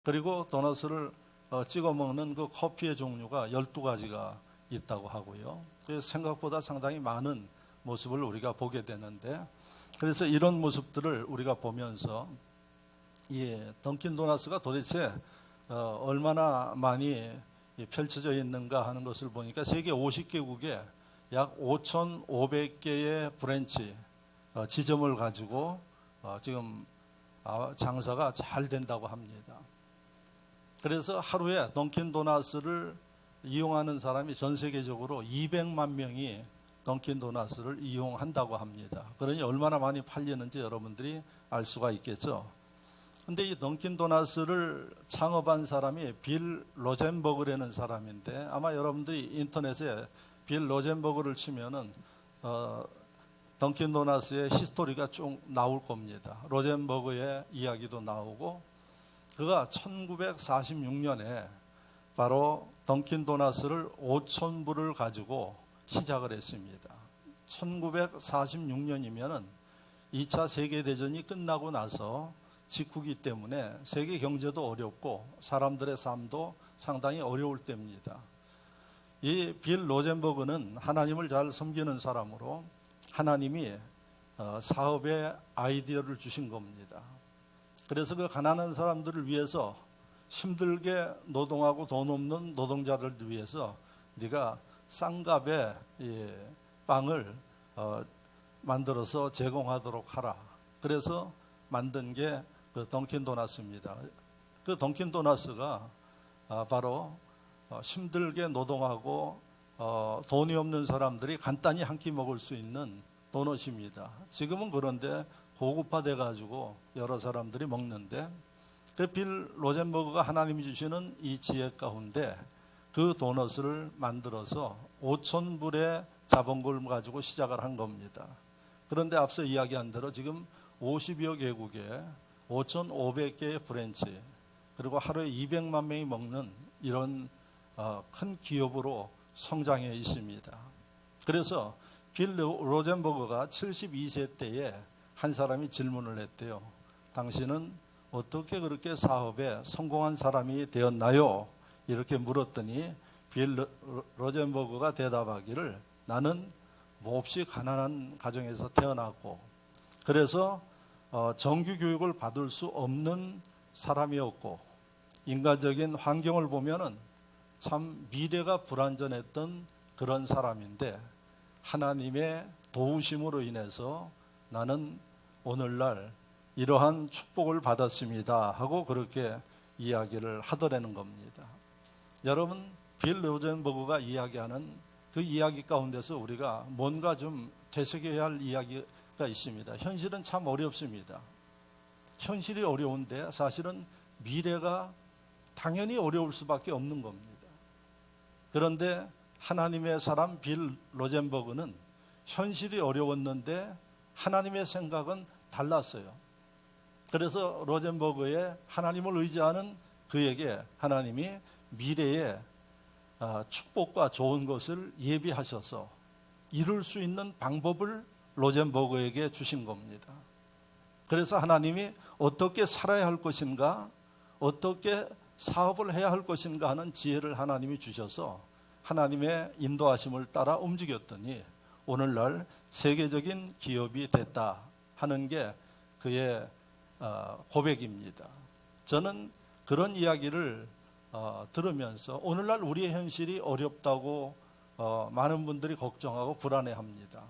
그리고 도넛을 찍어 먹는 그 커피의 종류가 12가지가 있다고 하고요. 그래서 생각보다 상당히 많은 모습을 우리가 보게 되는데, 그래서 이런 모습들을 우리가 보면서 던킨 도넛가 도대체 얼마나 많이 펼쳐져 있는가 하는 것을 보니까 세계 50개국에 약 5,500개의 브랜치 지점을 가지고 지금 장사가 잘 된다고 합니다. 그래서 하루에 던킨 도넛을 이용하는 사람이 전 세계적으로 200만 명이 던킨 도넛을 이용한다고 합니다. 그러니 얼마나 많이 팔리는지 여러분들이 알 수가 있겠죠. 근데 이 던킨 도넛을 창업한 사람이 빌 로젠버그라는 사람인데, 아마 여러분들이 인터넷에 빌 로젠버그를 치면은 던킨 도넛의 히스토리가 쭉 나올 겁니다. 로젠버그의 이야기도 나오고, 그가 1946년에 바로 던킨 도넛을 5,000부를 가지고 시작을 했습니다. 1946년이면은 2차 세계대전이 끝나고 나서 직후기 때문에 세계 경제도 어렵고 사람들의 삶도 상당히 어려울 때입니다. 이 빌 로젠버그는 하나님을 잘 섬기는 사람으로 하나님이 사업의 아이디어를 주신 겁니다. 그래서 그 가난한 사람들을 위해서, 힘들게 노동하고 돈 없는 노동자들을 위해서 네가 싼 값에 빵을 만들어서 제공하도록 하라. 그래서 만든 게 그 던킨 도넛입니다. 그 던킨 도넛가 바로 힘들게 노동하고 돈이 없는 사람들이 간단히 한 끼 먹을 수 있는 도넛입니다. 지금은 그런데 고급화돼 가지고 여러 사람들이 먹는데, 그 빌 로젠버그가 하나님이 주시는 이 지혜 가운데 그 도넛을 만들어서 5,000불의 자본금을 가지고 시작을 한 겁니다. 그런데 앞서 이야기한 대로 지금 50여 개국에 5,500개의 브랜치, 그리고 하루에 200만 명이 먹는 이런 큰 기업으로 성장해 있습니다. 그래서 빌 로젠버그가 72세 때에 한 사람이 질문을 했대요. 당신은 어떻게 그렇게 사업에 성공한 사람이 되었나요? 이렇게 물었더니 빌 로젠버그가 대답하기를, 나는 몹시 가난한 가정에서 태어났고, 그래서 정규 교육을 받을 수 없는 사람이었고, 인간적인 환경을 보면은 참 미래가 불안전했던 그런 사람인데, 하나님의 도우심으로 인해서 나는 오늘날 이러한 축복을 받았습니다 하고 그렇게 이야기를 하더라는 겁니다. 여러분, 빌 로젠버그가 이야기하는 그 이야기 가운데서 우리가 뭔가 좀 되새겨야 할 이야기가 있습니다. 현실은 참 어렵습니다. 현실이 어려운데 사실은 미래가 당연히 어려울 수밖에 없는 겁니다. 그런데 하나님의 사람 빌 로젠버그는 현실이 어려웠는데 하나님의 생각은 달랐어요. 그래서 로젠버그의 하나님을 의지하는 그에게 하나님이 미래에 축복과 좋은 것을 예비하셔서 이룰 수 있는 방법을 로젠버그에게 주신 겁니다. 그래서 하나님이 어떻게 살아야 할 것인가, 어떻게 사업을 해야 할 것인가 하는 지혜를 하나님이 주셔서 하나님의 인도하심을 따라 움직였더니 오늘날 세계적인 기업이 됐다 하는 게 그의 고백입니다. 저는 그런 이야기를 들으면서 오늘날 우리의 현실이 어렵다고 많은 분들이 걱정하고 불안해합니다.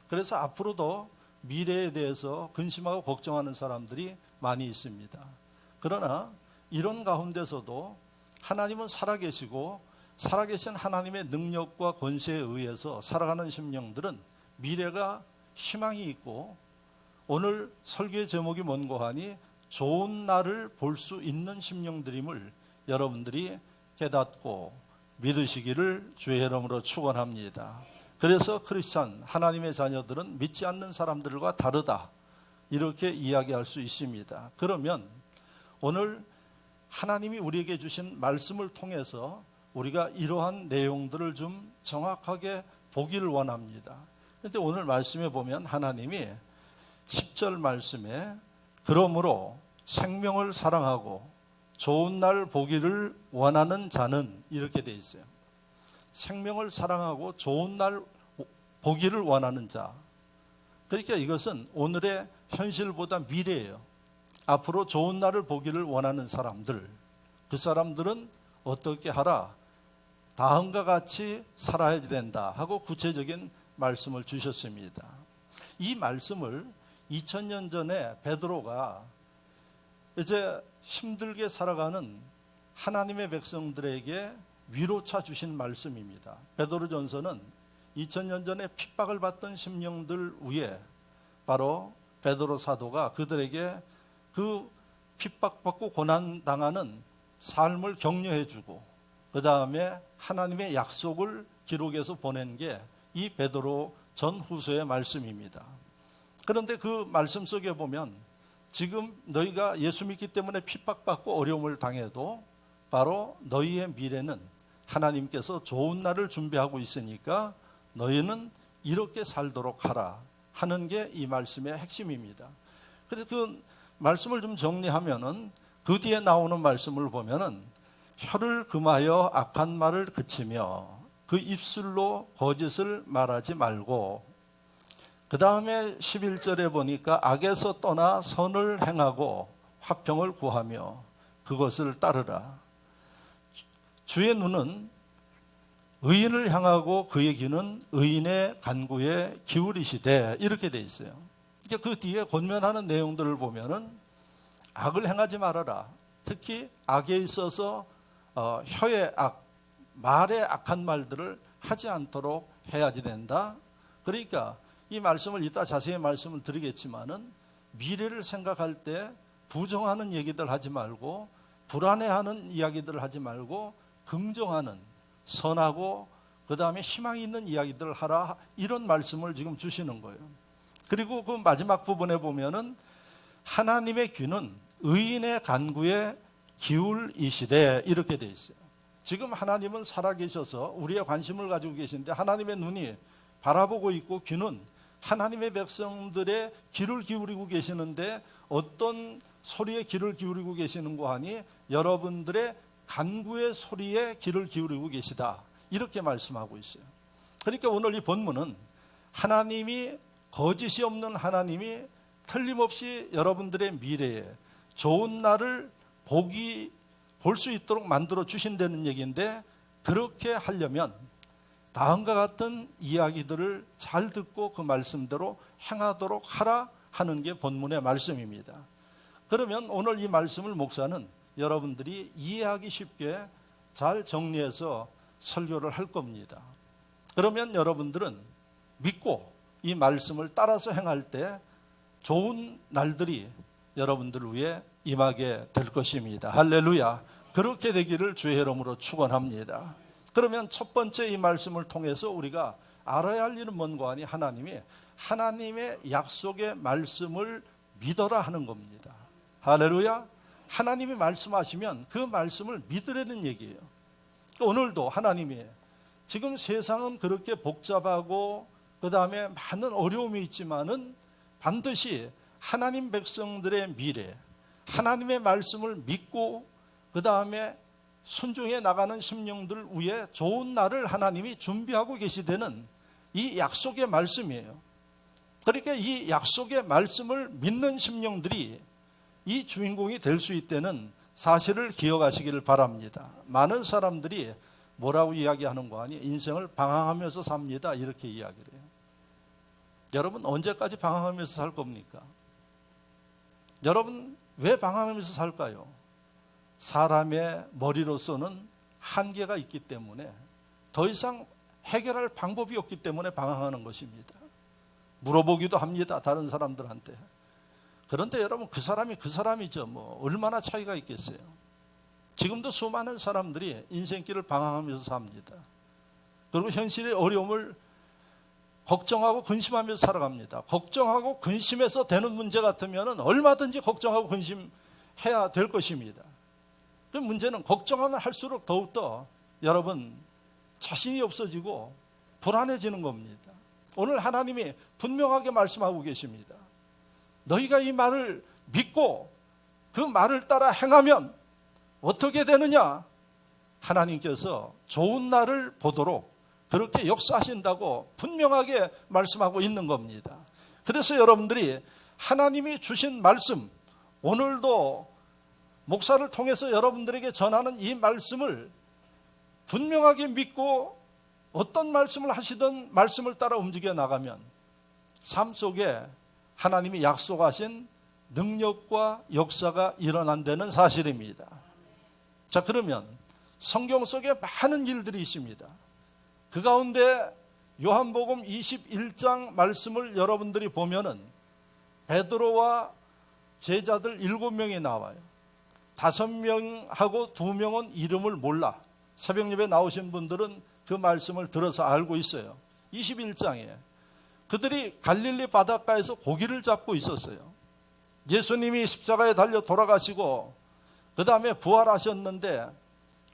그래서 앞으로도 미래에 대해서 근심하고 걱정하는 사람들이 많이 있습니다. 그러나 이런 가운데서도 하나님은 살아계시고 살아계신 하나님의 능력과 권세에 의해서 살아가는 심령들은 미래가 희망이 있고, 오늘 설교의 제목이 뭔고 하니 좋은 날을 볼 수 있는 심령들임을 여러분들이 깨닫고 믿으시기를 주의 이름으로 축원합니다. 그래서 크리스찬 하나님의 자녀들은 믿지 않는 사람들과 다르다 이렇게 이야기할 수 있습니다. 그러면 오늘 하나님이 우리에게 주신 말씀을 통해서 우리가 이러한 내용들을 좀 정확하게 보기를 원합니다. 그런데 오늘 말씀에 보면 하나님이 10절 말씀에 그러므로 생명을 사랑하고 좋은 날 보기를 원하는 자는 이렇게 돼 있어요. 생명을 사랑하고 좋은 날 보기를 원하는 자. 그러니까 이것은 오늘의 현실보다 미래예요. 앞으로 좋은 날을 보기를 원하는 사람들, 그 사람들은 어떻게 하라? 다음과 같이 살아야 된다 하고 구체적인 말씀을 주셨습니다. 이 말씀을 2000년 전에 베드로가 이제 힘들게 살아가는 하나님의 백성들에게 위로차 주신 말씀입니다. 베드로전서는 2000년 전에 핍박을 받던 심령들 위에 바로 베드로 사도가 그들에게 그 핍박받고 고난당하는 삶을 격려해주고 그 다음에 하나님의 약속을 기록해서 보낸 게 이 베드로 전후서의 말씀입니다. 그런데 그 말씀 속에 보면 지금 너희가 예수 믿기 때문에 핍박받고 어려움을 당해도 바로 너희의 미래는 하나님께서 좋은 날을 준비하고 있으니까 너희는 이렇게 살도록 하라 하는 게 이 말씀의 핵심입니다. 그래서 그 말씀을 좀 정리하면은 그 뒤에 나오는 말씀을 보면은 혀를 금하여 악한 말을 그치며 그 입술로 거짓을 말하지 말고 그 다음에 11절에 보니까 악에서 떠나 선을 행하고 화평을 구하며 그것을 따르라. 주의 눈은 의인을 향하고 그의 귀는 의인의 간구에 기울이시되 이렇게 돼 있어요. 그 뒤에 권면하는 내용들을 보면은 악을 행하지 말아라. 특히 악에 있어서 혀의 악, 말의 악한 말들을 하지 않도록 해야지 된다. 그러니까 이 말씀을 이따 자세히 말씀을 드리겠지만은 미래를 생각할 때 부정하는 얘기들 하지 말고 불안해하는 이야기들을 하지 말고 긍정하는 선하고 그 다음에 희망이 있는 이야기들을 하라 이런 말씀을 지금 주시는 거예요. 그리고 그 마지막 부분에 보면은 하나님의 귀는 의인의 간구에 기울이시되 이렇게 돼 있어요. 지금 하나님은 살아계셔서 우리의 관심을 가지고 계신데 하나님의 눈이 바라보고 있고 귀는 하나님의 백성들의 귀를 기울이고 계시는데 어떤 소리에 귀를 기울이고 계시는고 하니 여러분들의 간구의 소리에 귀를 기울이고 계시다 이렇게 말씀하고 있어요. 그러니까 오늘 이 본문은 하나님이 거짓이 없는 하나님이 틀림없이 여러분들의 미래에 좋은 날을 볼 수 있도록 만들어 주신다는 얘기인데 그렇게 하려면 다음과 같은 이야기들을 잘 듣고 그 말씀대로 행하도록 하라 하는 게 본문의 말씀입니다. 그러면 오늘 이 말씀을 목사는 여러분들이 이해하기 쉽게 잘 정리해서 설교를 할 겁니다. 그러면 여러분들은 믿고 이 말씀을 따라서 행할 때 좋은 날들이 여러분들을 위해 임하게 될 것입니다. 할렐루야. 그렇게 되기를 주의 이름으로 축원합니다. 그러면 첫 번째 이 말씀을 통해서 우리가 알아야 할 일은 뭔가 하니 하나님의 약속의 말씀을 믿어라 하는 겁니다. 할렐루야. 하나님이 말씀하시면 그 말씀을 믿으라는 얘기예요. 오늘도 하나님이 지금 세상은 그렇게 복잡하고 그 다음에 많은 어려움이 있지만은 반드시 하나님 백성들의 미래, 하나님의 말씀을 믿고 그 다음에 순종해 나가는 심령들 위해 좋은 날을 하나님이 준비하고 계시다는 이 약속의 말씀이에요. 그러니까 이 약속의 말씀을 믿는 심령들이 이 주인공이 될 수 있다는 사실을 기억하시기를 바랍니다. 많은 사람들이 뭐라고 이야기하는 거 아니? 인생을 방황하면서 삽니다. 이렇게 이야기를 해요. 여러분 언제까지 방황하면서 살 겁니까? 여러분 왜 방황하면서 살까요? 사람의 머리로서는 한계가 있기 때문에 더 이상 해결할 방법이 없기 때문에 방황하는 것입니다. 물어보기도 합니다. 다른 사람들한테. 그런데 여러분 그 사람이 그 사람이죠. 뭐 얼마나 차이가 있겠어요. 지금도 수많은 사람들이 인생길을 방황하면서 삽니다. 그리고 현실의 어려움을 걱정하고 근심하면서 살아갑니다. 걱정하고 근심해서 되는 문제 같으면 얼마든지 걱정하고 근심해야 될 것입니다. 그 문제는 걱정하면 할수록 더욱더 여러분 자신이 없어지고 불안해지는 겁니다. 오늘 하나님이 분명하게 말씀하고 계십니다. 너희가 이 말을 믿고 그 말을 따라 행하면 어떻게 되느냐? 하나님께서 좋은 날을 보도록 그렇게 역사하신다고 분명하게 말씀하고 있는 겁니다. 그래서 여러분들이 하나님이 주신 말씀, 오늘도 목사를 통해서 여러분들에게 전하는 이 말씀을 분명하게 믿고 어떤 말씀을 하시든 말씀을 따라 움직여 나가면 삶 속에 하나님이 약속하신 능력과 역사가 일어난다는 사실입니다. 자, 그러면 성경 속에 많은 일들이 있습니다. 그 가운데 요한복음 21장 말씀을 여러분들이 보면은 베드로와 제자들 7명이 나와요. 5명하고 2명은 이름을 몰라. 새벽 예배 나오신 분들은 그 말씀을 들어서 알고 있어요. 21장에 그들이 갈릴리 바닷가에서 고기를 잡고 있었어요. 예수님이 십자가에 달려 돌아가시고 그 다음에 부활하셨는데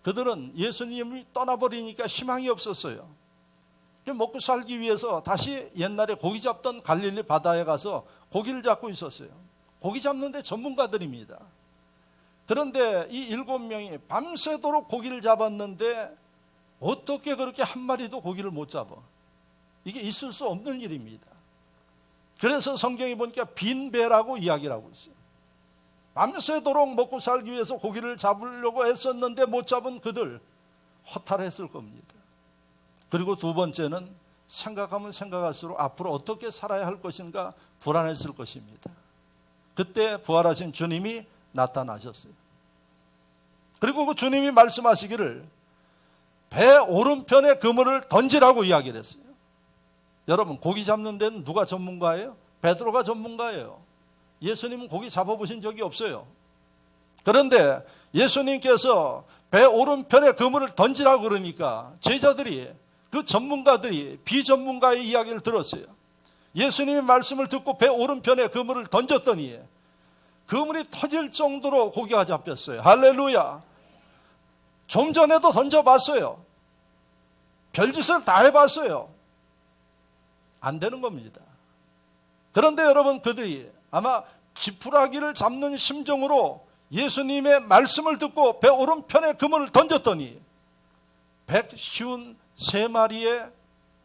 그들은 예수님이 떠나버리니까 희망이 없었어요. 먹고 살기 위해서 다시 옛날에 고기 잡던 갈릴리 바다에 가서 고기를 잡고 있었어요. 고기 잡는데 전문가들입니다. 그런데 이 7명이 밤새도록 고기를 잡았는데 어떻게 그렇게 한 마리도 고기를 못 잡아? 이게 있을 수 없는 일입니다. 그래서 성경에 보니까 빈 배라고 이야기를 하고 있어요. 밤새도록 먹고 살기 위해서 고기를 잡으려고 했었는데 못 잡은 그들 허탈했을 겁니다. 그리고 두 번째는 생각하면 생각할수록 앞으로 어떻게 살아야 할 것인가 불안했을 것입니다. 그때 부활하신 주님이 나타나셨어요. 그리고 그 주님이 말씀하시기를 배 오른편에 그물을 던지라고 이야기를 했어요. 여러분, 고기 잡는 데는 누가 전문가예요? 베드로가 전문가예요. 예수님은 고기 잡아보신 적이 없어요. 그런데 예수님께서 배 오른편에 그물을 던지라고 그러니까 제자들이, 그 전문가들이 비전문가의 이야기를 들었어요. 예수님의 말씀을 듣고 배 오른편에 그물을 던졌더니 그물이 터질 정도로 고기가 잡혔어요. 할렐루야. 좀 전에도 던져봤어요. 별짓을 다 해봤어요. 안 되는 겁니다. 그런데 여러분, 그들이 아마 지푸라기를 잡는 심정으로 예수님의 말씀을 듣고 배 오른편에 그물을 던졌더니 153마리의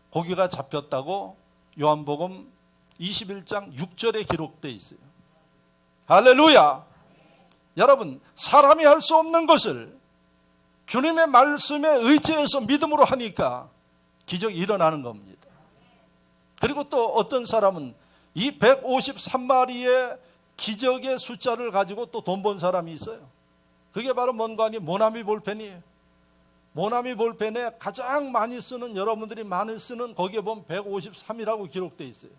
고기가 잡혔다고 요한복음 21장 6절에 기록되어 있어요. 할렐루야. 여러분, 사람이 할 수 없는 것을 주님의 말씀에 의지해서 믿음으로 하니까 기적이 일어나는 겁니다. 그리고 또 어떤 사람은 이 153마리의 기적의 숫자를 가지고 또 돈 번 사람이 있어요. 그게 바로 뭔가 아니 모나미 볼펜이에요. 모나미 볼펜에 가장 많이 쓰는, 여러분들이 많이 쓰는, 거기에 보면 153이라고 기록되어 있어요.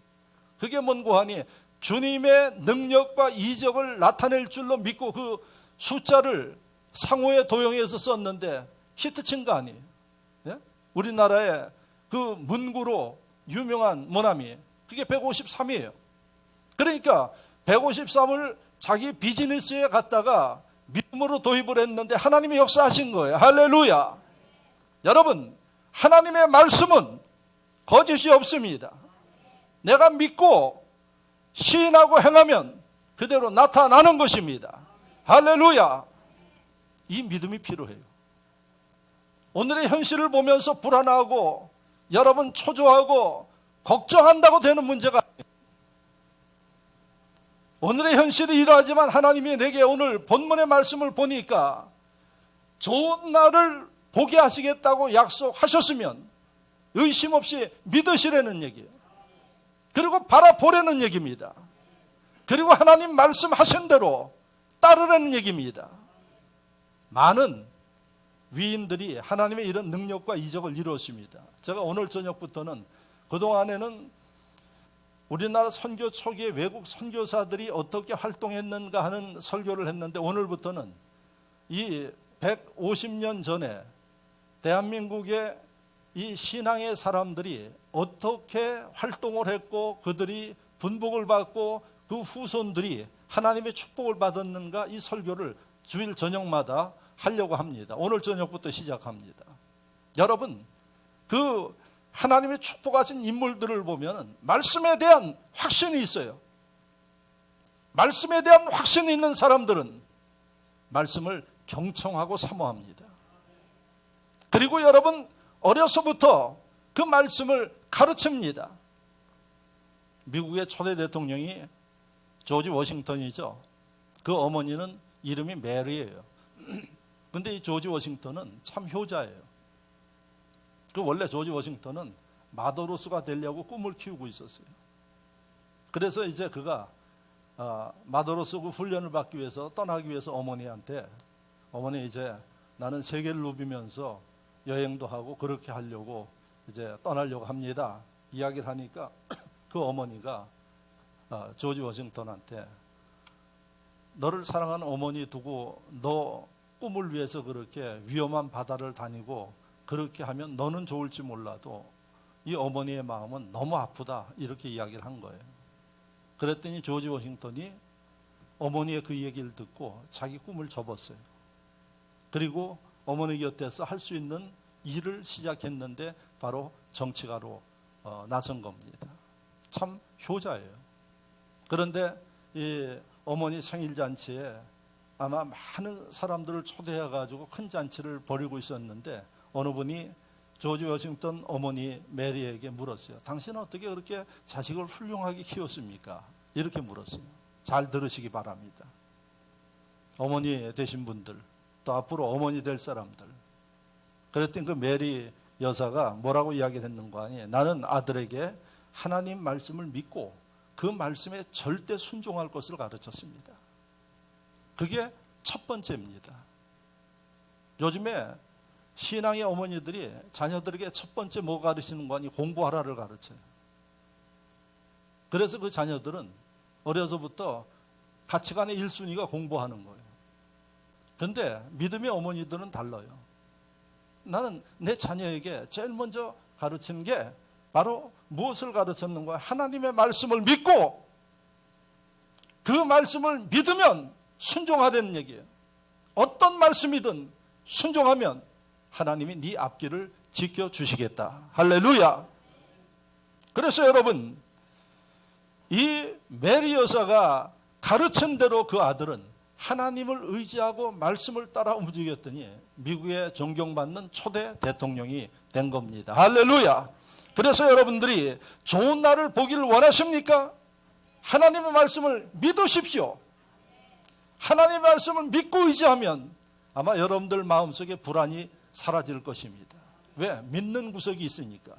그게 뭔고 하니 주님의 능력과 이적을 나타낼 줄로 믿고 그 숫자를 상호에 도용해서 썼는데 히트친 거 아니에요. 예? 우리나라의 그 문구로 유명한 모나미, 그게 153이에요. 그러니까 153을 자기 비즈니스에 갖다가 믿음으로 도입을 했는데 하나님이 역사하신 거예요. 할렐루야. 여러분, 하나님의 말씀은 거짓이 없습니다. 내가 믿고 시인하고 행하면 그대로 나타나는 것입니다. 할렐루야. 이 믿음이 필요해요. 오늘의 현실을 보면서 불안하고 여러분 초조하고 걱정한다고 되는 문제가 아니에요. 오늘의 현실이 이러하지만 하나님이 내게 오늘 본문의 말씀을 보니까 좋은 날을 보게 하시겠다고 약속하셨으면 의심 없이 믿으시라는 얘기예요. 그리고 바라보라는 얘기입니다. 그리고 하나님 말씀하신 대로 따르라는 얘기입니다. 많은 위인들이 하나님의 이런 능력과 이적을 이루었습니다. 제가 오늘 저녁부터는, 그동안에는 우리나라 선교 초기에 외국 선교사들이 어떻게 활동했는가 하는 설교를 했는데, 오늘부터는 이 150년 전에 대한민국의 이 신앙의 사람들이 어떻게 활동을 했고 그들이 분복을 받고 그 후손들이 하나님의 축복을 받았는가, 이 설교를 주일 저녁마다 하려고 합니다. 오늘 저녁부터 시작합니다. 여러분, 그 하나님의 축복하신 인물들을 보면 말씀에 대한 확신이 있어요. 말씀에 대한 확신이 있는 사람들은 말씀을 경청하고 사모합니다. 그리고 여러분 어려서부터 그 말씀을 가르칩니다. 미국의 초대 대통령이 조지 워싱턴이죠. 그 어머니는 이름이 메리예요. 근데 이 조지 워싱턴은 참 효자예요. 원래 조지 워싱턴은 마더로스가 되려고 꿈을 키우고 있었어요. 그래서 이제 그가 마더로스 그 훈련을 받기 위해서 떠나기 위해서 어머니한테 어머니 이제 나는 세계를 누비면서 여행도 하고 그렇게 하려고 이제 떠나려고 합니다. 이야기를 하니까 그 어머니가 조지 워싱턴한테 너를 사랑하는 어머니 두고 너 꿈을 위해서 그렇게 위험한 바다를 다니고 그렇게 하면 너는 좋을지 몰라도 이 어머니의 마음은 너무 아프다 이렇게 이야기를 한 거예요. 그랬더니 조지 워싱턴이 어머니의 그 얘기를 듣고 자기 꿈을 접었어요. 그리고 어머니 곁에서 할 수 있는 일을 시작했는데 바로 정치가로 나선 겁니다. 참 효자예요. 그런데 이 어머니 생일잔치에 아마 많은 사람들을 초대해가지고 큰 잔치를 벌이고 있었는데 어느 분이 조지 워싱턴 어머니 메리에게 물었어요. 당신은 어떻게 그렇게 자식을 훌륭하게 키웠습니까? 이렇게 물었어요. 잘 들으시기 바랍니다. 어머니 되신 분들, 또 앞으로 어머니 될 사람들. 그랬더니 그 메리 여사가 뭐라고 이야기를 했는가 하니 나는 아들에게 하나님 말씀을 믿고 그 말씀에 절대 순종할 것을 가르쳤습니다. 그게 첫 번째입니다. 요즘에 신앙의 어머니들이 자녀들에게 첫 번째 뭐 가르치는 거 아니 공부하라를 가르쳐요. 그래서 그 자녀들은 어려서부터 가치관의 1순위가 공부하는 거예요. 그런데 믿음의 어머니들은 달라요. 나는 내 자녀에게 제일 먼저 가르치는 게 바로 무엇을 가르쳤는가? 하나님의 말씀을 믿고 그 말씀을 믿으면 순종하라는 얘기예요. 어떤 말씀이든 순종하면 하나님이 네 앞길을 지켜주시겠다. 할렐루야. 그래서 여러분 이 메리 여사가 가르친 대로 그 아들은 하나님을 의지하고 말씀을 따라 움직였더니 미국의 존경받는 초대 대통령이 된 겁니다. 할렐루야. 그래서 여러분들이 좋은 날을 보기를 원하십니까? 하나님의 말씀을 믿으십시오. 하나님의 말씀을 믿고 의지하면 아마 여러분들 마음속에 불안이 사라질 것입니다. 왜? 믿는 구석이 있으니까.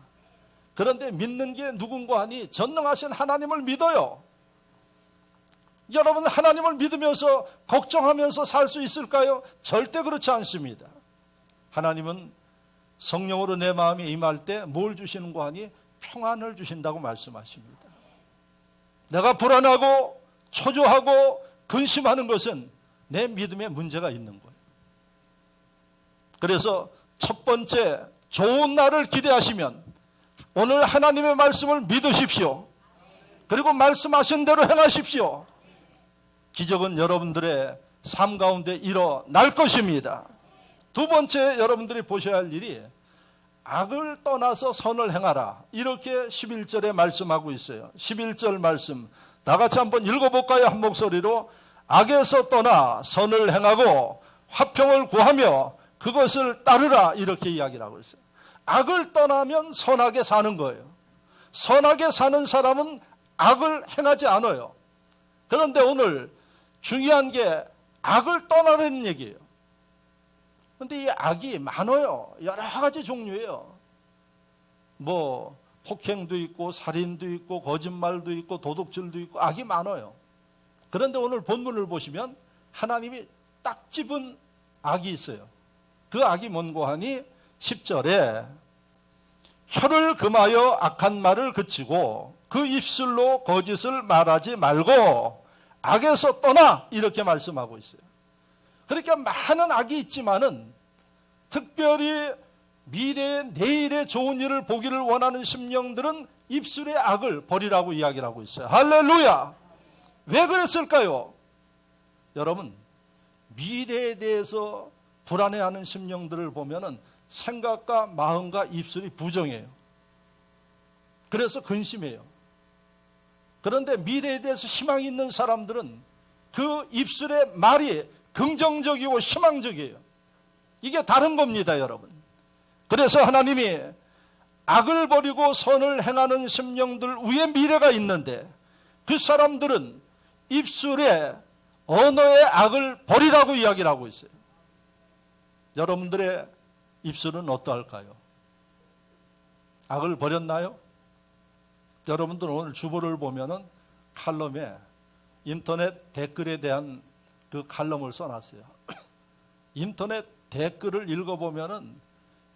그런데 믿는 게 누군가 하니 전능하신 하나님을 믿어요. 여러분 하나님을 믿으면서 걱정하면서 살 수 있을까요? 절대 그렇지 않습니다. 하나님은 성령으로 내 마음이 임할 때 뭘 주시는 거 하니 평안을 주신다고 말씀하십니다. 내가 불안하고 초조하고 근심하는 것은 내 믿음에 문제가 있는 거예요. 그래서 첫 번째 좋은 날을 기대하시면 오늘 하나님의 말씀을 믿으십시오. 그리고 말씀하신 대로 행하십시오. 기적은 여러분들의 삶 가운데 일어날 것입니다. 두 번째 여러분들이 보셔야 할 일이 악을 떠나서 선을 행하라. 이렇게 11절에 말씀하고 있어요. 11절 말씀 다 같이 한번 읽어볼까요? 한 목소리로. 악에서 떠나 선을 행하고 화평을 구하며 그것을 따르라. 이렇게 이야기를 하고 있어요. 악을 떠나면 선하게 사는 거예요. 선하게 사는 사람은 악을 행하지 않아요. 그런데 오늘 중요한 게 악을 떠나라는 얘기예요. 그런데 이 악이 많아요. 여러 가지 종류예요. 뭐 폭행도 있고 살인도 있고 거짓말도 있고 도둑질도 있고 악이 많아요. 그런데 오늘 본문을 보시면 하나님이 딱 집은 악이 있어요. 그 악이 뭔고 하니 10절에 혀를 금하여 악한 말을 그치고 그 입술로 거짓을 말하지 말고 악에서 떠나 이렇게 말씀하고 있어요. 그러니까 많은 악이 있지만은 특별히 미래의 내일의 좋은 일을 보기를 원하는 심령들은 입술의 악을 버리라고 이야기를 하고 있어요. 할렐루야. 왜 그랬을까요? 여러분 미래에 대해서 불안해하는 심령들을 보면은 생각과 마음과 입술이 부정해요. 그래서 근심해요. 그런데 미래에 대해서 희망이 있는 사람들은 그 입술의 말이 긍정적이고 희망적이에요. 이게 다른 겁니다, 여러분. 그래서 하나님이 악을 버리고 선을 행하는 심령들 위에 미래가 있는데 그 사람들은 입술에 언어의 악을 버리라고 이야기를 하고 있어요. 여러분들의 입술은 어떠할까요? 악을 버렸나요? 여러분들 오늘 주보를 보면은 칼럼에 인터넷 댓글에 대한 그 칼럼을 써놨어요. 인터넷 댓글을 읽어보면은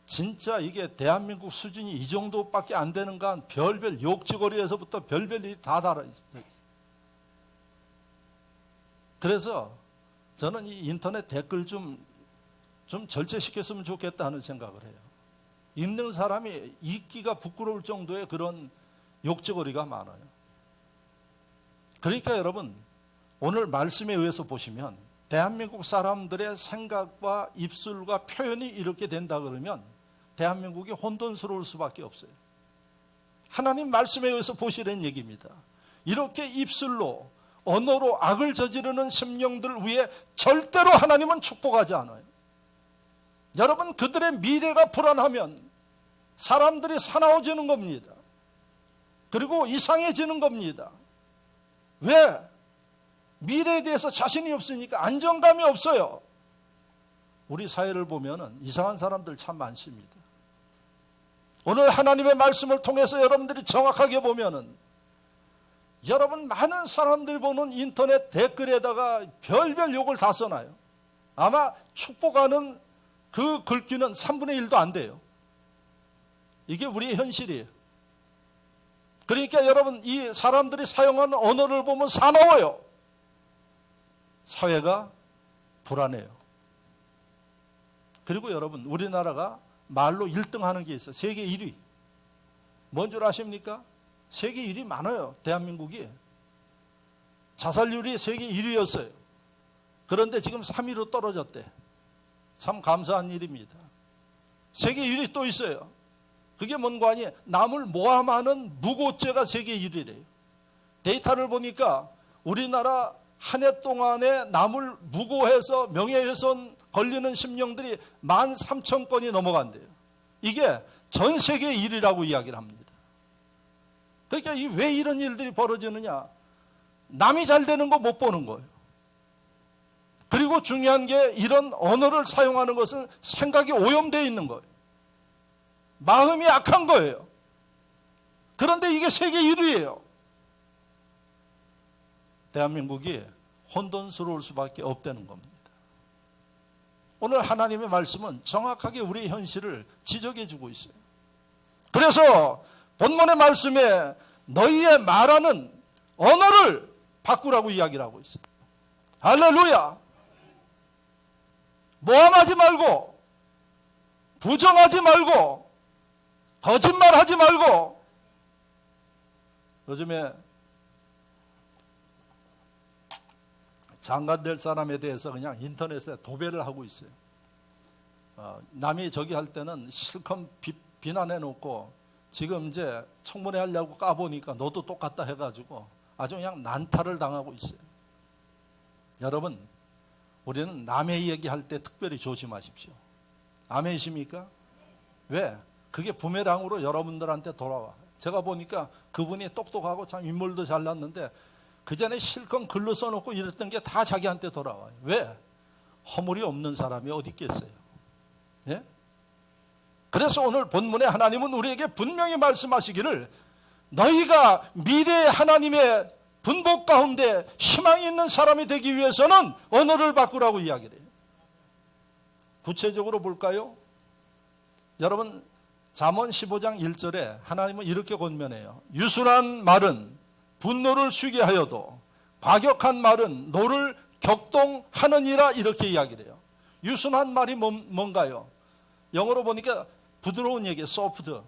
진짜 이게 대한민국 수준이 이 정도밖에 안 되는가, 별별 욕지거리에서부터 별별 일이 다 달아있어요. 그래서 저는 이 인터넷 댓글 좀 절제시켰으면 좋겠다 하는 생각을 해요. 읽는 사람이 읽기가 부끄러울 정도의 그런 욕지거리가 많아요. 그러니까 여러분, 오늘 말씀에 의해서 보시면 대한민국 사람들의 생각과 입술과 표현이 이렇게 된다 그러면 대한민국이 혼돈스러울 수밖에 없어요. 하나님 말씀에 의해서 보시라는 얘기입니다. 이렇게 입술로 언어로 악을 저지르는 심령들 위에 절대로 하나님은 축복하지 않아요. 여러분, 그들의 미래가 불안하면 사람들이 사나워지는 겁니다. 그리고 이상해지는 겁니다. 왜? 미래에 대해서 자신이 없으니까 안정감이 없어요. 우리 사회를 보면은 이상한 사람들 참 많습니다. 오늘 하나님의 말씀을 통해서 여러분들이 정확하게 보면은 여러분, 많은 사람들이 보는 인터넷 댓글에다가 별별 욕을 다 써놔요. 아마 축복하는 그 글귀는 3분의 1도 안 돼요. 이게 우리의 현실이에요. 그러니까 여러분, 이 사람들이 사용하는 언어를 보면 사나워요. 사회가 불안해요. 그리고 여러분, 우리나라가 말로 1등 하는 게 있어요. 세계 1위. 뭔 줄 아십니까? 세계 1위 많아요. 대한민국이. 자살률이 세계 1위였어요. 그런데 지금 3위로 떨어졌대. 참 감사한 일입니다. 세계 1위 또 있어요. 그게 뭔가 아니, 남을 모함하는 무고죄가 세계 1위래요. 데이터를 보니까 우리나라 한 해 동안에 남을 무고해서 명예훼손 걸리는 심령들이 13,000건이 넘어간대요. 이게 전 세계 1위라고 이야기를 합니다. 그러니까 왜 이런 일들이 벌어지느냐? 남이 잘 되는 거 못 보는 거예요. 그리고 중요한 게 이런 언어를 사용하는 것은 생각이 오염되어 있는 거예요. 마음이 악한 거예요. 그런데 이게 세계 1위예요. 대한민국이 혼돈스러울 수밖에 없다는 겁니다. 오늘 하나님의 말씀은 정확하게 우리의 현실을 지적해 주고 있어요. 그래서 본문의 말씀에 너희의 말하는 언어를 바꾸라고 이야기를 하고 있어요. 할렐루야! 모함하지 말고, 부정하지 말고, 거짓말하지 말고. 요즘에 장관 될 사람에 대해서 그냥 인터넷에 도배를 하고 있어요. 남이 저기 할 때는 실컷 비난해 놓고 지금 이제 청문회 하려고 까보니까 너도 똑같다 해가지고 아주 그냥 난타를 당하고 있어요. 여러분, 우리는 남의 얘기할 때 특별히 조심하십시오. 아멘이십니까? 왜? 그게 부메랑으로 여러분들한테 돌아와. 제가 보니까 그분이 똑똑하고 참 인물도 잘났는데 그 전에 실컷 글로 써놓고 이랬던 게 다 자기한테 돌아와요. 왜? 허물이 없는 사람이 어디 있겠어요? 예? 그래서 오늘 본문에 하나님은 우리에게 분명히 말씀하시기를 너희가 미래의 하나님의 분복 가운데 희망이 있는 사람이 되기 위해서는 언어를 바꾸라고 이야기를 해요. 구체적으로 볼까요? 여러분, 잠언 15장 1절에 하나님은 이렇게 권면해요. 유순한 말은 분노를 쉬게 하여도 과격한 말은 노를 격동하느니라, 이렇게 이야기를 해요. 유순한 말이 뭔가요? 영어로 보니까 부드러운 얘기, soft.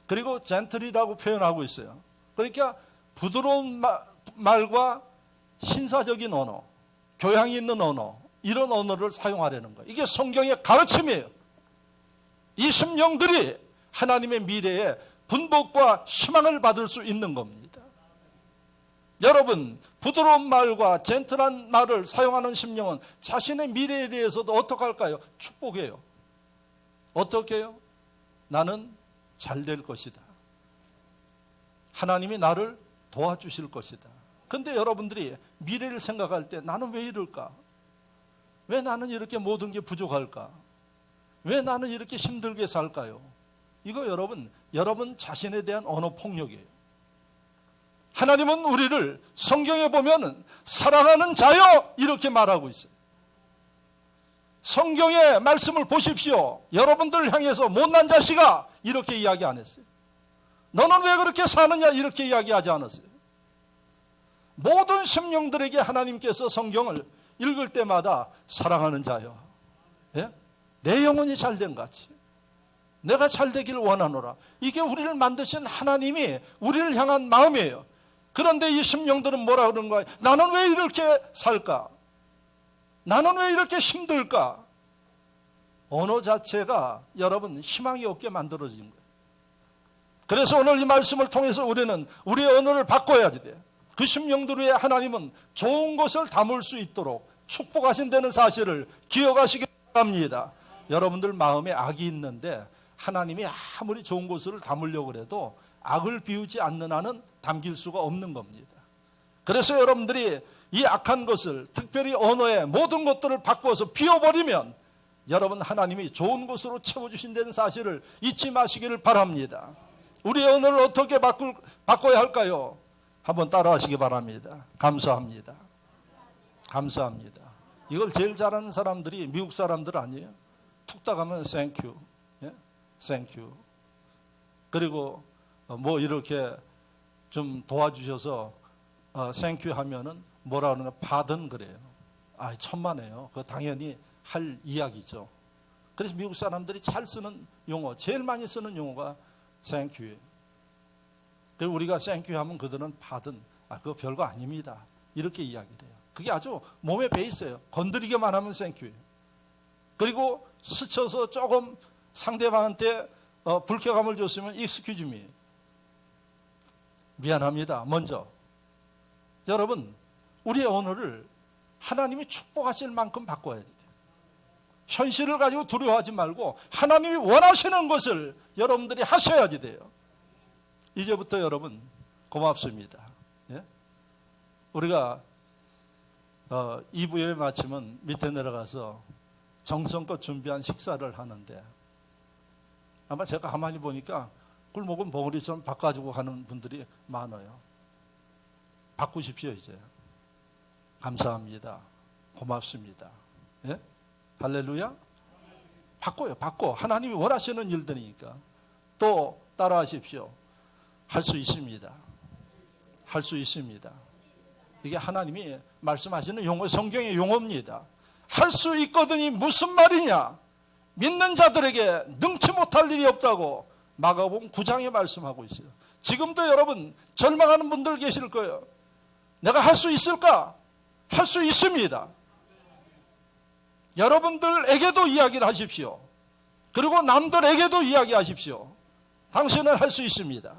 그리고 gentle이라고 표현하고 있어요. 그러니까 부드러운 말과 신사적인 언어, 교양이 있는 언어, 이런 언어를 사용하려는 거예요. 이게 성경의 가르침이에요. 이 심령들이 하나님의 미래에 분복과 희망을 받을 수 있는 겁니다. 여러분, 부드러운 말과 젠틀한 말을 사용하는 심령은 자신의 미래에 대해서도 어떻게 할까요? 축복해요. 어떻게 해요? 나는 잘 될 것이다. 하나님이 나를 도와주실 것이다. 근데 여러분들이 미래를 생각할 때 나는 왜 이럴까? 왜 나는 이렇게 모든 게 부족할까? 왜 나는 이렇게 힘들게 살까요? 이거 여러분 자신에 대한 언어 폭력이에요. 하나님은 우리를 성경에 보면 사랑하는 자여 이렇게 말하고 있어요. 성경의 말씀을 보십시오. 여러분들을 향해서 못난 자식아 이렇게 이야기 안 했어요. 너는 왜 그렇게 사느냐 이렇게 이야기하지 않았어요. 모든 심령들에게 하나님께서 성경을 읽을 때마다 사랑하는 자여, 예? 내 영혼이 잘된 같이 내가 잘되기를 원하노라. 이게 우리를 만드신 하나님이 우리를 향한 마음이에요. 그런데 이 심령들은 뭐라 그러는 거예요? 나는 왜 이렇게 살까? 나는 왜 이렇게 힘들까? 언어 자체가 여러분 희망이 없게 만들어진 거예요. 그래서 오늘 이 말씀을 통해서 우리는 우리의 언어를 바꿔야지 돼요. 그 심령들 위해 하나님은 좋은 것을 담을 수 있도록 축복하신다는 사실을 기억하시기 바랍니다. 여러분들 마음에 악이 있는데 하나님이 아무리 좋은 것을 담으려고 해도 악을 비우지 않는 한은 담길 수가 없는 겁니다. 그래서 여러분들이 이 악한 것을 특별히 언어의 모든 것들을 바꿔서 비워버리면 여러분 하나님이 좋은 것으로 채워주신다는 사실을 잊지 마시기를 바랍니다. 우리의 언어를 어떻게 바꿔야 할까요? 한번 따라하시기 바랍니다. 감사합니다. 감사합니다. 이걸 제일 잘하는 사람들이 미국 사람들 아니에요? 툭딱 하면 thank you. 예? thank you. 그리고 뭐 이렇게 좀 도와주셔서 thank you 하면은 뭐라 그러나 pardon 그래요. 아, 천만에요. 그거 당연히 할 이야기죠. 그래서 미국 사람들이 잘 쓰는 용어, 제일 많이 쓰는 용어가 thank you. 그리고 우리가 thank you 하면 그들은 pardon. 아, 그거 별거 아닙니다. 이렇게 이야기를 해요. 그게 아주 몸에 배 있어요. 건드리기만 하면 thank you. 그리고 스쳐서 조금 상대방한테 불쾌감을 줬으면 excuse me. 미안합니다. 먼저. 여러분, 우리의 언어를 하나님이 축복하실 만큼 바꿔야 돼요. 현실을 가지고 두려워하지 말고 하나님이 원하시는 것을 여러분들이 하셔야지 돼요. 이제부터 여러분 고맙습니다. 예? 우리가 2부 예배 마치면 밑에 내려가서 정성껏 준비한 식사를 하는데 아마 제가 가만히 보니까 꿀먹은 봉우리처럼 바꿔주고 가는 분들이 많아요. 바꾸십시오 이제. 감사합니다. 고맙습니다. 예? 할렐루야. 바꿔요. 바꿔. 하나님이 원하시는 일들이니까. 또 따라하십시오. 할 수 있습니다. 할 수 있습니다. 이게 하나님이 말씀하시는 용어, 성경의 용어입니다. 할 수 있거든이 무슨 말이냐? 믿는 자들에게 능치 못할 일이 없다고 마가복음 9장에 말씀하고 있어요. 지금도 여러분 절망하는 분들 계실 거예요. 내가 할 수 있을까? 할 수 있습니다. 여러분들에게도 이야기를 하십시오. 그리고 남들에게도 이야기하십시오. 당신은 할 수 있습니다.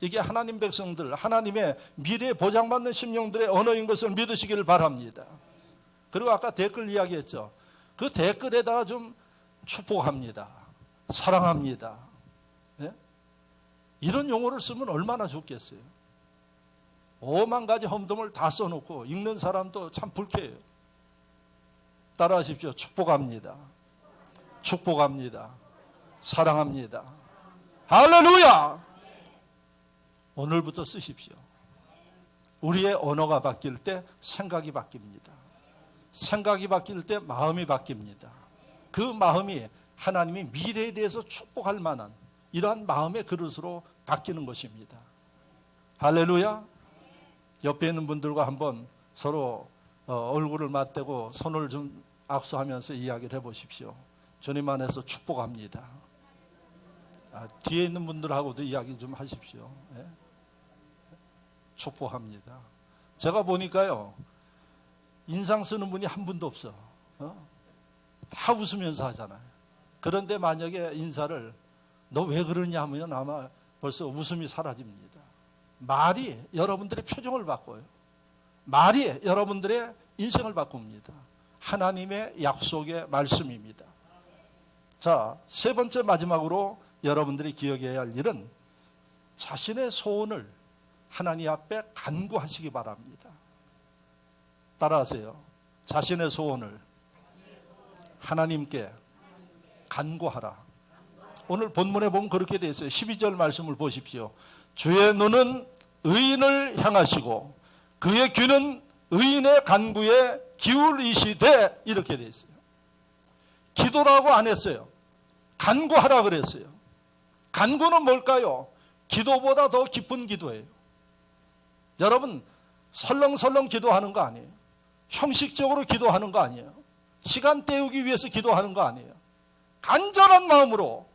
이게 하나님 백성들, 하나님의 미래에 보장받는 심령들의 언어인 것을 믿으시기를 바랍니다. 그리고 아까 댓글 이야기했죠. 그 댓글에다가 좀 축복합니다. 사랑합니다. 예? 이런 용어를 쓰면 얼마나 좋겠어요. 5만 가지 험담을 다 써놓고 읽는 사람도 참 불쾌해요. 따라하십시오. 축복합니다. 축복합니다. 사랑합니다. 할렐루야! 오늘부터 쓰십시오. 우리의 언어가 바뀔 때 생각이 바뀝니다. 생각이 바뀔 때 마음이 바뀝니다. 그 마음이 하나님이 미래에 대해서 축복할 만한 이러한 마음의 그릇으로 바뀌는 것입니다. 할렐루야! 옆에 있는 분들과 한번 서로 얼굴을 맞대고 손을 좀 악수하면서 이야기를 해보십시오. 주님 안에서 축복합니다. 뒤에 있는 분들하고도 이야기 좀 하십시오. 예? 축복합니다. 제가 보니까요, 인상 쓰는 분이 한 분도 없어. 다 웃으면서 하잖아요. 그런데 만약에 인사를 너 왜 그러냐 하면 아마 벌써 웃음이 사라집니다. 말이 여러분들의 표정을 바꿔요. 말이 여러분들의 인생을 바꿉니다. 하나님의 약속의 말씀입니다. 자, 세 번째 마지막으로 여러분들이 기억해야 할 일은 자신의 소원을 하나님 앞에 간구하시기 바랍니다. 따라하세요. 자신의 소원을 하나님께 간구하라. 오늘 본문에 보면 그렇게 되어 있어요. 12절 말씀을 보십시오. 주의 눈은 의인을 향하시고 그의 귀는 의인의 간구에 기울이시되, 이렇게 되어 있어요. 기도라고 안 했어요. 간구하라 그랬어요. 간구는 뭘까요? 기도보다 더 깊은 기도예요. 여러분, 설렁설렁 기도하는 거 아니에요. 형식적으로 기도하는 거 아니에요. 시간 때우기 위해서 기도하는 거 아니에요. 간절한 마음으로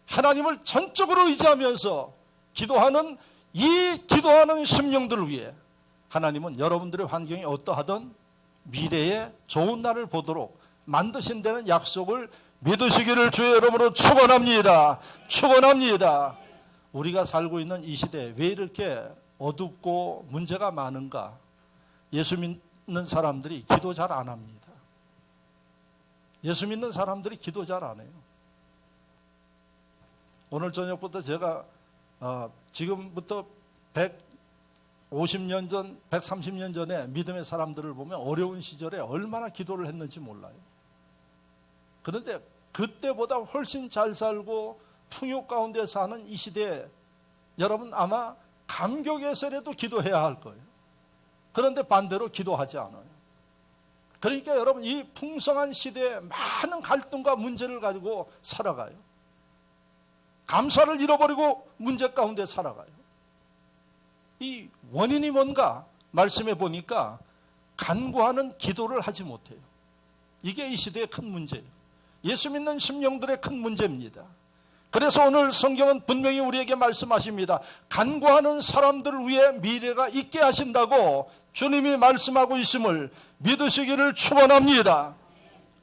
하나님을 전적으로 의지하면서 기도하는 이 기도하는 심령들을 위해 하나님은 여러분들의 환경이 어떠하든 미래에 좋은 날을 보도록 만드신다는 약속을 믿으시기를 주의 이름으로 축원합니다. 축원합니다. 우리가 살고 있는 이 시대에 왜 이렇게 어둡고 문제가 많은가? 예수 믿는 사람들이 기도 잘 안 합니다. 예수 믿는 사람들이 기도 잘 안 해요. 오늘 저녁부터 제가 지금부터 150년 전, 130년 전에 믿음의 사람들을 보면 어려운 시절에 얼마나 기도를 했는지 몰라요. 그런데 그때보다 훨씬 잘 살고 풍요 가운데 사는 이 시대에 여러분 아마 감격에서라도 기도해야 할 거예요. 그런데 반대로 기도하지 않아요. 그러니까 여러분 이 풍성한 시대에 많은 갈등과 문제를 가지고 살아가요. 감사를 잃어버리고 문제 가운데 살아가요. 이 원인이 뭔가 말씀해 보니까 간구하는 기도를 하지 못해요. 이게 이 시대의 큰 문제예요. 예수 믿는 심령들의 큰 문제입니다. 그래서 오늘 성경은 분명히 우리에게 말씀하십니다. 간구하는 사람들을 위해 미래가 있게 하신다고 주님이 말씀하고 있음을 믿으시기를 축원합니다.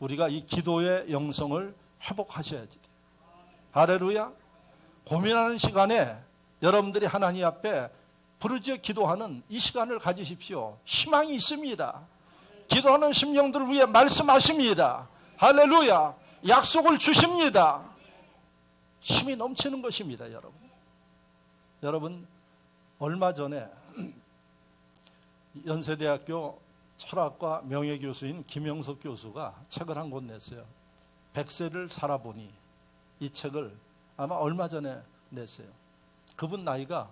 우리가 이 기도의 영성을 회복하셔야지 돼요. 할렐루야. 고민하는 시간에 여러분들이 하나님 앞에 부르짖어 기도하는 이 시간을 가지십시오. 희망이 있습니다. 기도하는 심령들을 위해 말씀하십니다. 할렐루야. 약속을 주십니다. 힘이 넘치는 것입니다, 여러분. 여러분, 얼마 전에 연세대학교 철학과 명예교수인 김영석 교수가 책을 한 권 냈어요. 100세를 살아보니. 이 책을 아마 얼마 전에 냈어요. 그분 나이가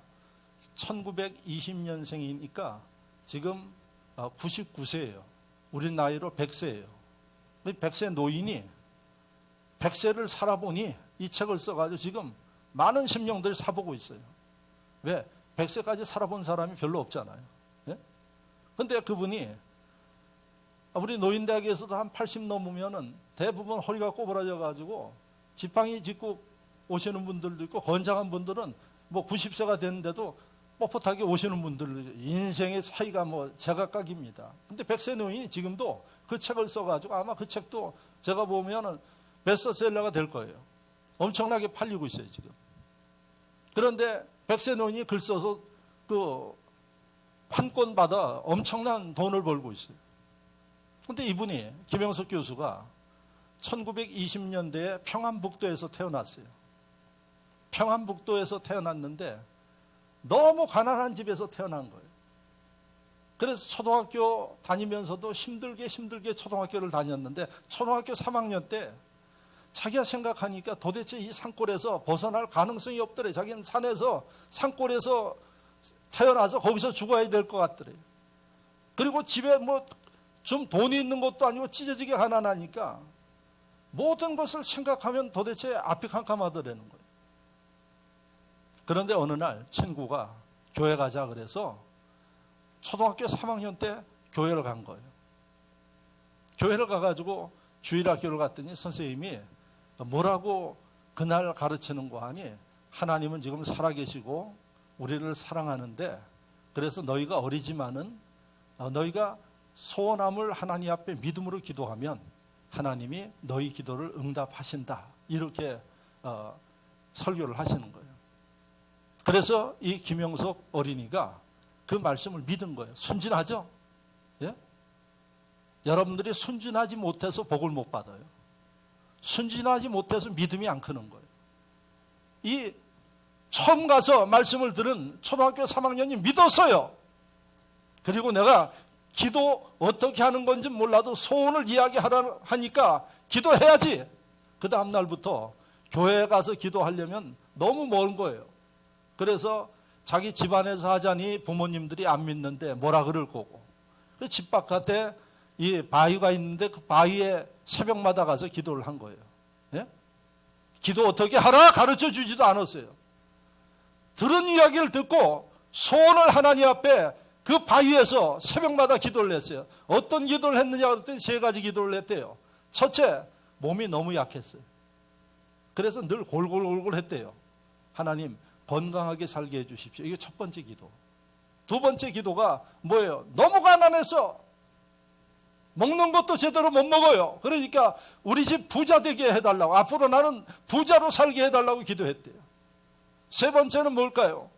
1920년생이니까 지금 99세예요. 우리 나이로 100세예요. 100세 노인이 100세를 살아보니 이 책을 써가지고 지금 많은 심령들이 사보고 있어요. 왜? 100세까지 살아본 사람이 별로 없잖아요. 그런데 예? 그분이 우리 노인대학에서도 한 80 넘으면은 대부분 허리가 꼬부라져가지고 지팡이 짚고 오시는 분들도 있고 건장한 분들은 뭐 90세가 됐는데도 뻣뻣하게 오시는 분들 인생의 차이가 뭐 제각각입니다. 근데 100세 노인이 지금도 그 책을 써가지고 아마 그 책도 제가 보면은 베스트셀러가 될 거예요. 엄청나게 팔리고 있어요, 지금. 그런데 100세 노인이 글 써서 그 판권 받아 엄청난 돈을 벌고 있어요. 근데 이분이 김영석 교수가 1920년대에 평안북도에서 태어났어요. 평안북도에서 태어났는데 너무 가난한 집에서 태어난 거예요. 그래서 초등학교 다니면서도 힘들게 초등학교를 다녔는데 초등학교 3학년 때 자기가 생각하니까 도대체 이 산골에서 벗어날 가능성이 없더래. 자기는 산에서 산골에서 태어나서 거기서 죽어야 될 것 같더래. 그리고 집에 뭐 좀 돈이 있는 것도 아니고 찢어지게 가난하니까 모든 것을 생각하면 도대체 앞이 캄캄하더라는 거예요. 그런데 어느 날 친구가 교회 가자 그래서 초등학교 3학년 때 교회를 간 거예요. 교회를 가가지고 주일학교를 갔더니 선생님이 뭐라고 그날 가르치는 거 하니 하나님은 지금 살아계시고 우리를 사랑하는데 그래서 너희가 어리지만은 너희가 소원함을 하나님 앞에 믿음으로 기도하면 하나님이 너희 기도를 응답하신다. 이렇게 설교를 하시는 거예요. 그래서 이 김영석 어린이가 그 말씀을 믿은 거예요. 순진하죠? 예? 여러분들이 순진하지 못해서 복을 못 받아요. 순진하지 못해서 믿음이 안 크는 거예요. 이 처음 가서 말씀을 들은 초등학교 3학년이 믿었어요. 그리고 내가 기도 어떻게 하는 건지 몰라도 소원을 이야기하니까 기도해야지. 그 다음 날부터 교회에 가서 기도하려면 너무 먼 거예요. 그래서 자기 집안에서 하자니 부모님들이 안 믿는데 뭐라 그럴 거고. 집 바깥에 이 바위가 있는데 그 바위에 새벽마다 가서 기도를 한 거예요. 예? 기도 어떻게 하라 가르쳐 주지도 않았어요. 들은 이야기를 듣고 소원을 하나님 앞에 그 바위에서 새벽마다 기도를 했어요. 어떤 기도를 했느냐 그랬더니 3가지 기도를 했대요. 첫째, 몸이 너무 약했어요. 그래서 늘 골골골골 했대요. 하나님 건강하게 살게 해주십시오. 이게 첫 번째 기도. 두 번째 기도가 뭐예요? 너무 가난해서 먹는 것도 제대로 못 먹어요. 그러니까 우리 집 부자 되게 해달라고, 앞으로 나는 부자로 살게 해달라고 기도했대요. 세 번째는 뭘까요?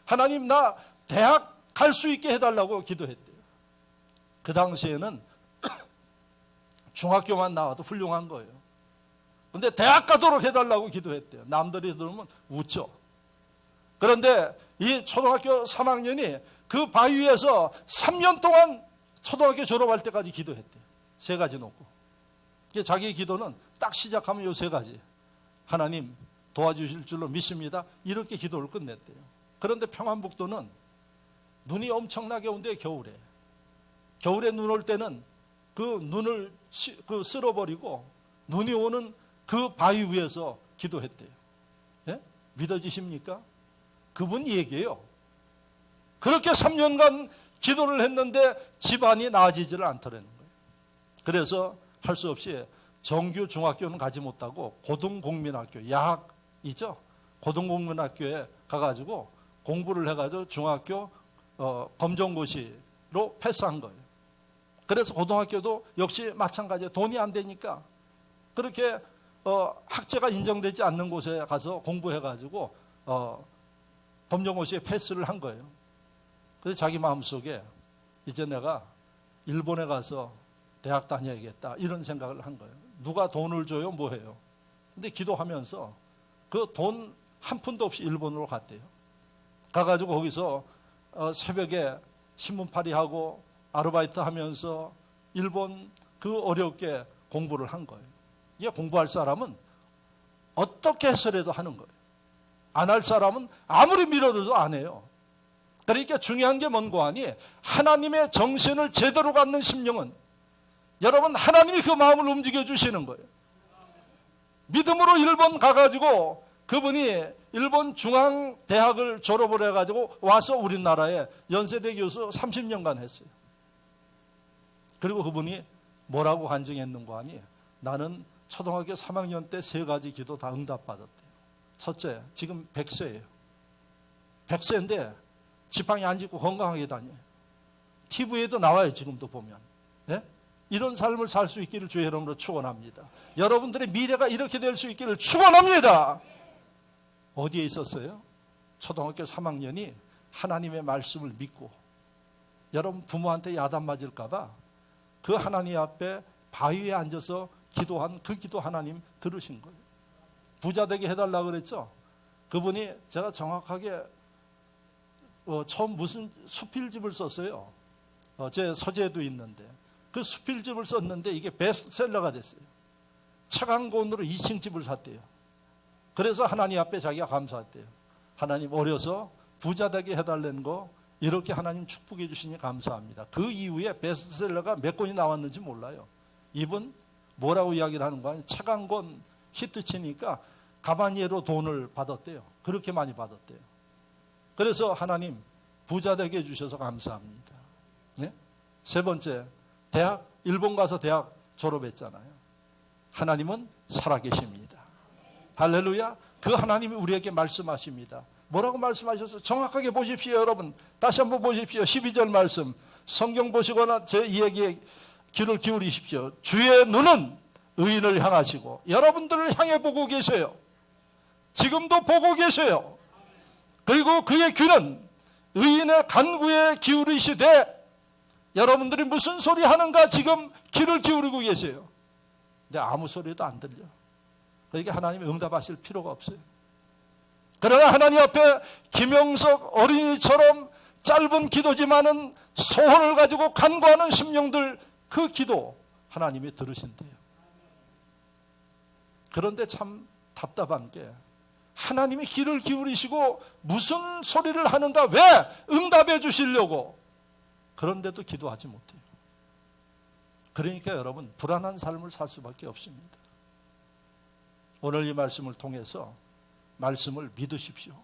하나님 나 대학 갈 수 있게 해달라고 기도했대요. 그 당시에는 중학교만 나와도 훌륭한 거예요. 근데 대학 가도록 해달라고 기도했대요. 남들이 들으면 웃죠. 그런데 이 초등학교 3학년이 그 바위에서 3년 동안 초등학교 졸업할 때까지 기도했대요. 3가지 놓고. 자기 기도는 딱 시작하면 요 3가지. 하나님 도와주실 줄로 믿습니다. 이렇게 기도를 끝냈대요. 그런데 평안북도는 눈이 엄청나게 온대요. 겨울에 눈 올 때는 그 눈을 쓸어버리고 눈이 오는 그 바위 위에서 기도했대요. 예? 믿어지십니까? 그분 얘기예요. 그렇게 3년간 기도를 했는데 집안이 나아지지를 않더라는 거예요. 그래서 할 수 없이 정규 중학교는 가지 못하고 고등공민학교, 야학이죠. 고등공민학교에 가가지고 공부를 해가지고 중학교 검정고시로 패스한 거예요. 그래서 고등학교도 역시 마찬가지예요. 돈이 안 되니까 그렇게 학제가 인정되지 않는 곳에 가서 공부해가지고 검정고시에 패스를 한 거예요. 그래서 자기 마음속에 이제 내가 일본에 가서 대학 다녀야겠다 이런 생각을 한 거예요. 누가 돈을 줘요? 뭐해요? 근데 기도하면서 그 돈 한 푼도 없이 일본으로 갔대요. 가가지고 거기서 새벽에 신문팔이하고 아르바이트 하면서 일본 그 어렵게 공부를 한 거예요. 이게 공부할 사람은 어떻게 해서라도 하는 거예요. 안 할 사람은 아무리 밀어도 안 해요. 그러니까 중요한 게 뭔고 하니 하나님의 정신을 제대로 갖는 심령은 여러분 하나님이 그 마음을 움직여 주시는 거예요. 믿음으로 일본 가가지고 그분이 일본 중앙대학을 졸업을 해가지고 와서 우리나라에 연세대 교수 30년간 했어요. 그리고 그분이 뭐라고 간증했는가 하니 나는 초등학교 3학년 때 3가지 기도 다 응답받았대요. 첫째, 지금 100세예요. 100세인데 지팡이 안 짚고 건강하게 다녀요. TV에도 나와요. 지금도 보면. 네? 이런 삶을 살 수 있기를 주의 이름으로 축원합니다. 여러분들의 미래가 이렇게 될 수 있기를 축원합니다. 어디에 있었어요? 초등학교 3학년이 하나님의 말씀을 믿고 여러분 부모한테 야단 맞을까 봐 그 하나님 앞에 바위에 앉아서 기도한 그 기도 하나님 들으신 거예요. 부자 되게 해달라고 그랬죠. 그분이 제가 정확하게 처음 무슨 수필집을 썼어요. 제 서재에도 있는데 그 수필집을 썼는데 이게 베스트셀러가 됐어요. 책 한 권으로 2층 집을 샀대요. 그래서 하나님 앞에 자기가 감사했대요. 하나님 어려서 부자 되게 해달라는 거 이렇게 하나님 축복해 주시니 감사합니다. 그 이후에 베스트셀러가 몇 권이 나왔는지 몰라요. 이분 뭐라고 이야기를 하는 거야? 책 한 권 히트치니까 가바니에로 돈을 받았대요. 그렇게 많이 받았대요. 그래서 하나님 부자 되게 해주셔서 감사합니다. 네? 세 번째, 일본 가서 대학 졸업했잖아요. 하나님은 살아계십니다. 할렐루야. 그 하나님이 우리에게 말씀하십니다. 뭐라고 말씀하셨어요? 정확하게 보십시오. 여러분 다시 한번 보십시오. 12절 말씀 성경 보시거나 제 이야기에 귀를 기울이십시오. 주의 눈은 의인을 향하시고 여러분들을 향해 보고 계세요. 지금도 보고 계세요. 그리고 그의 귀는 의인의 간구에 기울이시되 여러분들이 무슨 소리 하는가 지금 귀를 기울이고 계세요. 근데 아무 소리도 안 들려. 그러니까 하나님이 응답하실 필요가 없어요. 그러나 하나님 앞에 김영석 어린이처럼 짧은 기도지만은 소원을 가지고 간구하는 심령들, 그 기도 하나님이 들으신대요. 그런데 참 답답한 게 하나님이 귀를 기울이시고 무슨 소리를 하는가, 왜 응답해 주시려고, 그런데도 기도하지 못해요. 그러니까 여러분 불안한 삶을 살 수밖에 없습니다. 오늘 이 말씀을 통해서 말씀을 믿으십시오.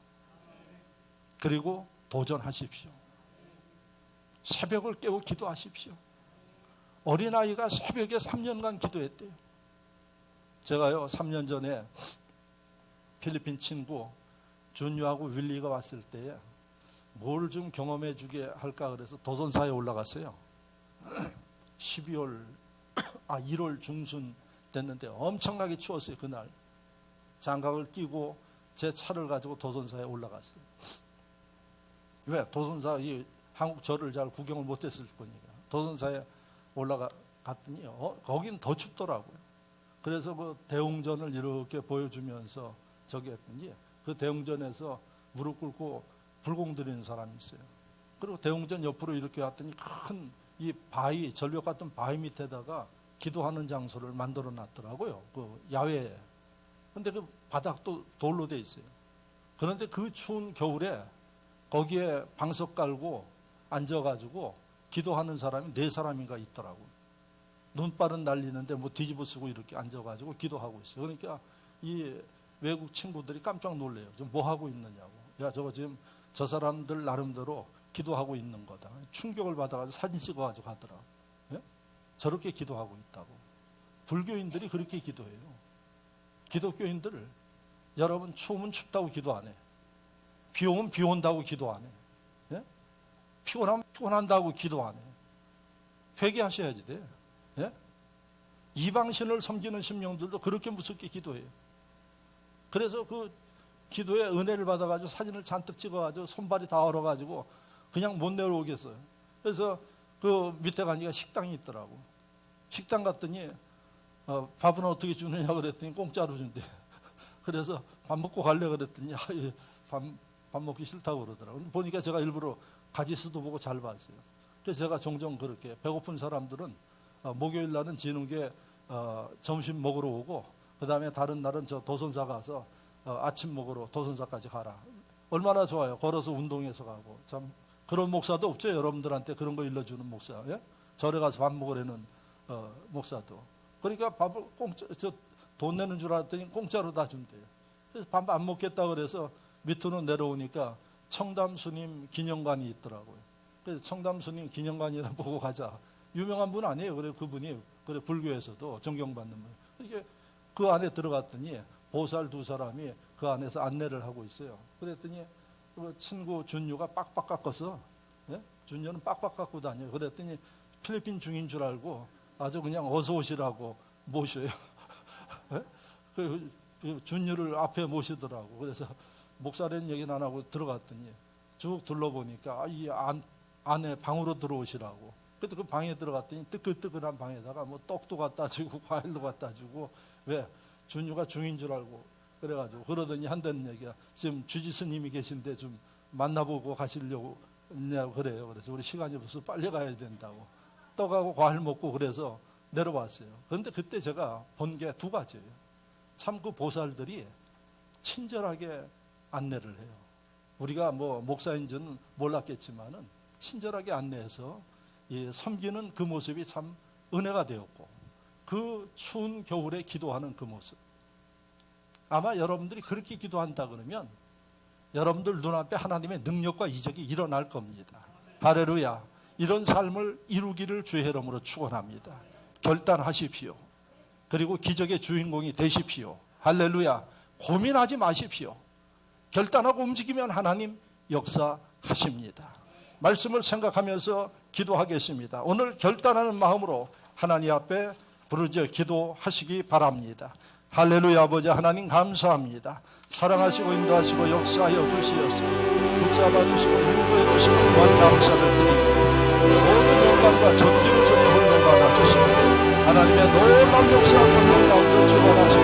그리고 도전하십시오. 새벽을 깨고 기도하십시오. 어린아이가 새벽에 3년간 기도했대요. 제가요 3년 전에 필리핀 친구 준유하고 윌리가 왔을 때에 뭘 좀 경험해 주게 할까 그래서 도전사에 올라갔어요. 1월 중순 됐는데 엄청나게 추웠어요. 그날 장갑을 끼고 제 차를 가지고 도전사에 올라갔어요. 왜? 도전사, 이 한국 절을 잘 구경을 못했을 거니까. 도전사에 올라갔더니 거긴 더 춥더라고요. 그래서 그 대웅전을 이렇게 보여주면서 저기 했더니 그 대웅전에서 무릎 꿇고 불공 드리는 사람이 있어요. 그리고 대웅전 옆으로 이렇게 왔더니 큰 이 바위, 절벽 같은 바위 밑에다가 기도하는 장소를 만들어 놨더라고요. 그 야외에. 근데 그 바닥도 돌로 돼 있어요. 그런데 그 추운 겨울에 거기에 방석 깔고 앉아가지고 기도하는 사람이 4사람인가 있더라고요. 눈발은 날리는데 뭐 뒤집어 쓰고 이렇게 앉아가지고 기도하고 있어요. 그러니까 이 외국 친구들이 깜짝 놀래요. 지금 뭐 하고 있느냐고. 야, 저거 지금 저 사람들 나름대로 기도하고 있는 거다. 충격을 받아가지고 사진 찍어가지고 가더라. 예? 저렇게 기도하고 있다고. 불교인들이 그렇게 기도해요. 기독교인들, 여러분 추우면 춥다고 기도 안 해. 비 오면 비 온다고 기도 안 해. 예? 피곤하면 피곤한다고 기도 안 해. 회개하셔야지 돼. 예? 이방신을 섬기는 심령들도 그렇게 무섭게 기도해요. 그래서 그 기도에 은혜를 받아가지고 사진을 잔뜩 찍어가지고 손발이 다 얼어가지고 그냥 못 내려오겠어요. 그래서 그 밑에 가니까 식당이 있더라고. 식당 갔더니 밥은 어떻게 주느냐 그랬더니 공짜로 준대. 그래서 밥 먹고 갈래 그랬더니 밥 먹기 싫다고 그러더라고요. 보니까 제가 일부러 가지수도 보고 잘 봤어요. 그래서 제가 종종 그렇게 배고픈 사람들은 목요일 날은 지는게 점심 먹으러 오고, 그 다음에 다른 날은 저 도선사 가서 아침 먹으러 도선사까지 가라. 얼마나 좋아요. 걸어서 운동해서 가고. 참 그런 목사도 없죠. 여러분들한테 그런 거 일러주는 목사. 예? 절에 가서 밥 먹으라는 목사도. 그러니까 밥을 돈 내는 줄 알았더니 공짜로 다 준대요. 그래서 밥 안 먹겠다 그래서 밑으로 내려오니까 청담 스님 기념관이 있더라고요. 그래서 청담 스님 기념관이라 보고 가자. 유명한 분 아니에요. 그래 그분이 그래 불교에서도 존경받는 분. 이게 그 안에 들어갔더니 보살 2사람이 그 안에서 안내를 하고 있어요. 그랬더니 그 친구 준유가 빡빡 깎아서, 예? 준유는 빡빡 깎고 다녀요. 그랬더니 필리핀 중인 줄 알고 아주 그냥 어서 오시라고 모셔요. 예? 그 준유를 앞에 모시더라고. 그래서 목사라는 얘기는 안 하고 들어갔더니 쭉 둘러보니까 이 안에 방으로 들어오시라고. 그때 그 방에 들어갔더니 뜨끈뜨끈한 방에다가 뭐 떡도 갖다 주고 과일도 갖다 주고. 왜? 준유가 중인 줄 알고. 그래가지고 그러더니 한다는 얘기야. 지금 주지스님이 계신데 좀 만나보고 가시려고 그래요. 그래서 우리 시간이 없어서 빨리 가야 된다고. 떡하고 과일 먹고 그래서 내려왔어요. 그런데 그때 제가 본 게 2가지예요. 참 그 보살들이 친절하게 안내를 해요. 우리가 뭐 목사인지는 몰랐겠지만은 친절하게 안내해서 섬기는 그 모습이 참 은혜가 되었고, 그 추운 겨울에 기도하는 그 모습. 아마 여러분들이 그렇게 기도한다 그러면 여러분들 눈앞에 하나님의 능력과 이적이 일어날 겁니다. 할렐루야. 이런 삶을 이루기를 주의 이름으로 축원합니다. 결단하십시오. 그리고 기적의 주인공이 되십시오. 할렐루야. 고민하지 마십시오. 결단하고 움직이면 하나님 역사하십니다. 말씀을 생각하면서 기도하겠습니다. 오늘 결단하는 마음으로 하나님 앞에 부르짖어 기도하시기 바랍니다. 할렐루야. 아버지 하나님 감사합니다. 사랑하시고 인도하시고 역사하여 주시어서 붙잡아 주시고 인도해 주시고 무한 감사를 드립니다. 모든 영광과 존귀를 주님 홀로 받아 주시고 하나님의 놀라운 역사와 권능 가운데 주관하시고